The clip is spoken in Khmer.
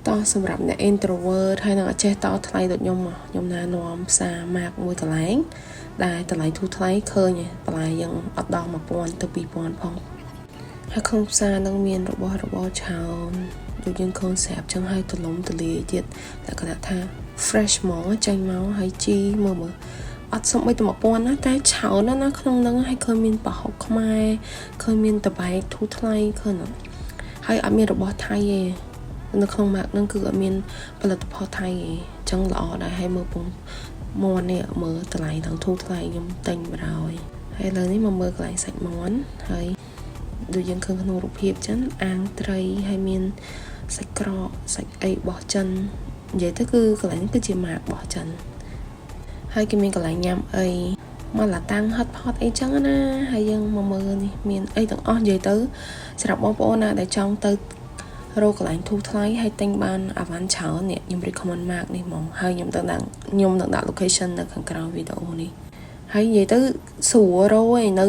តោះសម្រាប់អ្នក introvert ហើយនឹងអត់ចេះតថ្លៃដូចខ្ញុំណានាំផ្សារ Mark មួយកន្លែងដែលតម្លៃធូរថ្លៃឃើញតម្លៃយើងអត់ដល់1000ទៅ2000ផងហើយក្នុងផ្សារនឹងមានរបស់របរច្រើនដូចយើងឃើញស្រាប់ចឹងហើយទលំទលាយទៀតលក្ខណៈថា fresh មកចេញមកហើយជីមើលអត់សំបីតែ1000ណាតែច្រើនណាស់ក្នុងហ្នឹងហើយឃើញមានប្រហុកខ្មែរឃើញមានតបែកធូរថ្លៃឃើញហើយអត់មានរបស់ថៃទេនៅក្នុង Mark ហ្នឹងគឺអត់មានផលិតផលថៃទេចឹងល្អដែរហើយមើលពងមាន់នេះមើលតម្លៃទាំងធូរថ្លៃខ្ញុំទិញបណ្ដោយហើយឥឡូវនេះមកមើលកន្លែងសាច់មាន់ហើយដូចយើងឃើញក្នុងរូបភាពចឹងអាំងត្រីហើយមានសាច់ក្រកសាច់អីរបស់ចិននិយាយទៅគឺកន្លែងនេះគឺជា Mark របស់ចិនហើយគេមានកន្លែងញ៉ាំអីមកឡាតាំងហត់ផត់អីចឹងណាហើយយើងមកមើលនេះមានអីទាំងអស់និយាយទៅសម្រាប់បងប្អូនណាដែលចង់ទៅរកកន្លែងធូរថ្លៃហើយទិញបានអាវ៉ាន់ច្រើននេះខ្ញុំ recommend Mark នេះហ្មងហើយខ្ញុំនឹងដាក់ location នៅខាងក្រោមវីដេអូនេះហើយនិយាយទៅស្រួលរកឯនៅ